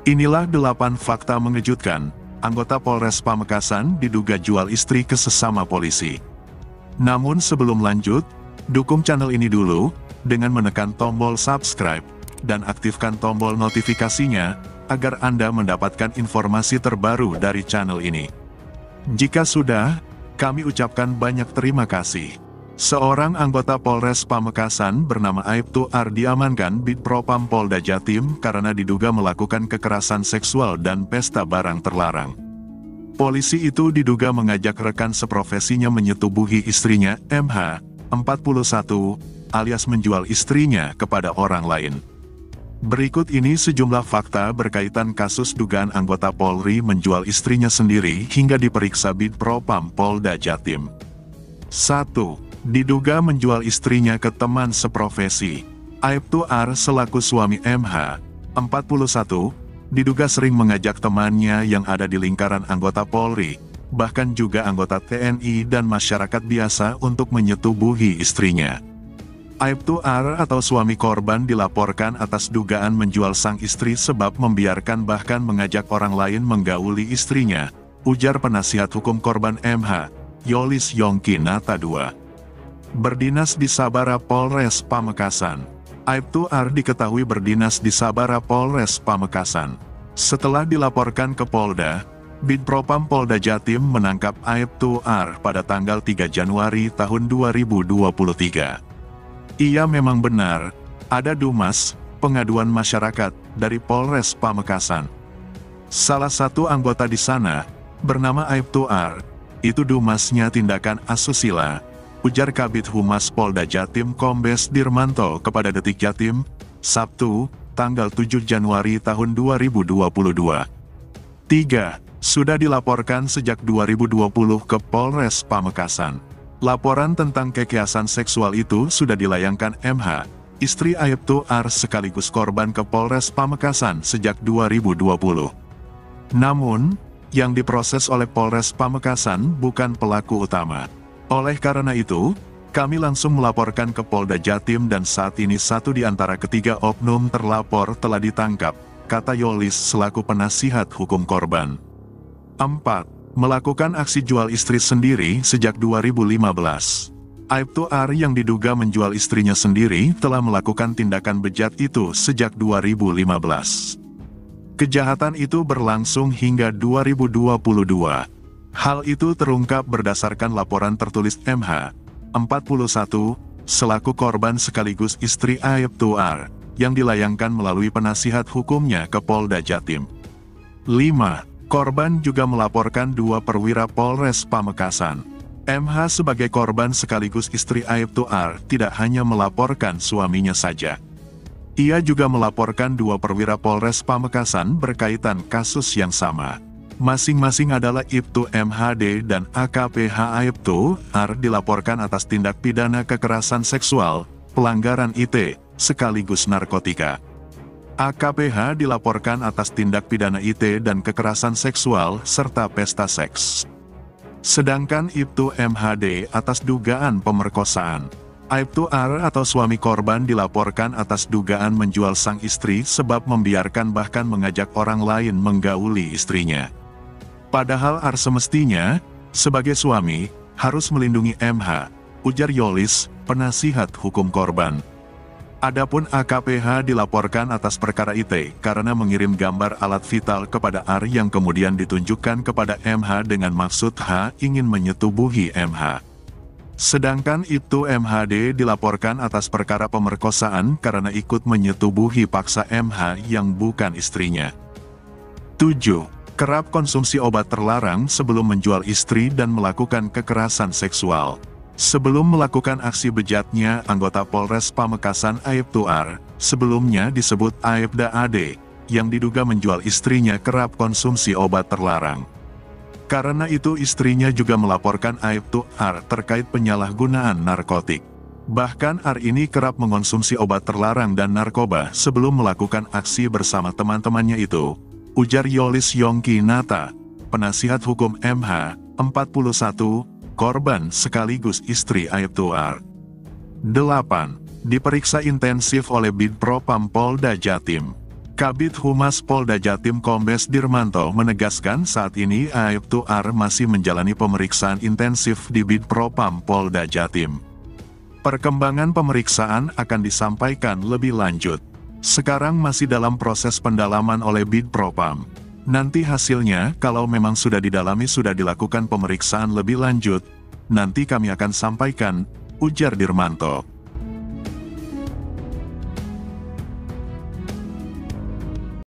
Inilah 8 fakta mengejutkan, anggota Polres Pamekasan diduga jual istri ke sesama polisi. Namun sebelum lanjut, dukung channel ini dulu, dengan menekan tombol subscribe, dan aktifkan tombol notifikasinya, agar Anda mendapatkan informasi terbaru dari channel ini. Jika sudah, kami ucapkan banyak terima kasih. Seorang anggota Polres Pamekasan bernama Aibtu R diamankan Bid Propam Polda Jatim karena diduga melakukan kekerasan seksual dan pesta barang terlarang. Polisi itu diduga mengajak rekan seprofesinya menyetubuhi istrinya, MH, 41, alias menjual istrinya kepada orang lain. Berikut ini sejumlah fakta berkaitan kasus dugaan anggota Polri menjual istrinya sendiri hingga diperiksa Bid Propam Polda Jatim. 1. Diduga menjual istrinya ke teman seprofesi. Aibtu R selaku suami MH, 41, diduga sering mengajak temannya yang ada di lingkaran anggota Polri, bahkan juga anggota TNI dan masyarakat biasa untuk menyetubuhi istrinya. Aibtu R atau suami korban dilaporkan atas dugaan menjual sang istri sebab membiarkan bahkan mengajak orang lain menggauli istrinya, ujar penasihat hukum korban MH, Yolis Yongki Nata II. Berdinas di Sabara Polres Pamekasan. Aibtu R diketahui berdinas di Sabara Polres Pamekasan. Setelah dilaporkan ke Polda, Bid Propam Polda Jatim menangkap Aibtu R pada tanggal 3 Januari tahun 2023. Ia memang benar, ada dumas, pengaduan masyarakat, dari Polres Pamekasan. Salah satu anggota di sana, bernama Aibtu R, itu dumasnya tindakan asusila, ujar Kabid Humas Polda Jatim Kombes Dirmanto kepada Detik Jatim, Sabtu, tanggal 7 Januari tahun 2022. 3. Sudah dilaporkan sejak 2020 ke Polres Pamekasan. Laporan tentang kekerasan seksual itu sudah dilayangkan MH, istri Aibtu R sekaligus korban ke Polres Pamekasan sejak 2020. Namun, yang diproses oleh Polres Pamekasan bukan pelaku utama. Oleh karena itu, kami langsung melaporkan ke Polda Jatim dan saat ini satu di antara ketiga oknum terlapor telah ditangkap, kata Yolis selaku penasihat hukum korban. 4. Melakukan aksi jual istri sendiri sejak 2015. Aibtu R yang diduga menjual istrinya sendiri telah melakukan tindakan bejat itu sejak 2015. Kejahatan itu berlangsung hingga 2022. Hal itu terungkap berdasarkan laporan tertulis MH, 41, selaku korban sekaligus istri Aibtu R, yang dilayangkan melalui penasihat hukumnya ke Polda Jatim. 5. Korban juga melaporkan 2 perwira Polres Pamekasan. MH sebagai korban sekaligus istri Aibtu R tidak hanya melaporkan suaminya saja. Ia juga melaporkan 2 perwira Polres Pamekasan berkaitan kasus yang sama. Masing-masing adalah Ibtu MHD dan AKPH Aibtu R dilaporkan atas tindak pidana kekerasan seksual, pelanggaran IT, sekaligus narkotika. AKPH dilaporkan atas tindak pidana IT dan kekerasan seksual serta pesta seks. Sedangkan Ibtu MHD atas dugaan pemerkosaan. Aibtu R atau suami korban dilaporkan atas dugaan menjual sang istri sebab membiarkan bahkan mengajak orang lain menggauli istrinya. Padahal R semestinya, sebagai suami, harus melindungi MH, ujar Yolis, penasihat hukum korban. Adapun AKPH dilaporkan atas perkara IT karena mengirim gambar alat vital kepada R yang kemudian ditunjukkan kepada MH dengan maksud H ingin menyetubuhi MH. Sedangkan Ibtu MHD dilaporkan atas perkara pemerkosaan karena ikut menyetubuhi paksa MH yang bukan istrinya. 7. Kerap konsumsi obat terlarang sebelum menjual istri dan melakukan kekerasan seksual. Sebelum melakukan aksi bejatnya, anggota Polres Pamekasan Aibtu R, sebelumnya disebut Aibda AD, yang diduga menjual istrinya kerap konsumsi obat terlarang. Karena itu istrinya juga melaporkan Aibtu R terkait penyalahgunaan narkotik. Bahkan R ini kerap mengonsumsi obat terlarang dan narkoba sebelum melakukan aksi bersama teman-temannya itu, ujar Yolis Yongki Nata, penasihat hukum MH, 41, korban sekaligus istri Aibtu R. 8. Diperiksa intensif oleh Bid Propam Polda Jatim. Kabid Humas Polda Jatim Kombes Dirmanto menegaskan saat ini Aibtu-R masih menjalani pemeriksaan intensif di Bidpropam Polda Jatim. Perkembangan pemeriksaan akan disampaikan lebih lanjut. Sekarang masih dalam proses pendalaman oleh Bidpropam. Nanti hasilnya, kalau memang sudah didalami sudah dilakukan pemeriksaan lebih lanjut, nanti kami akan sampaikan, ujar Dirmanto.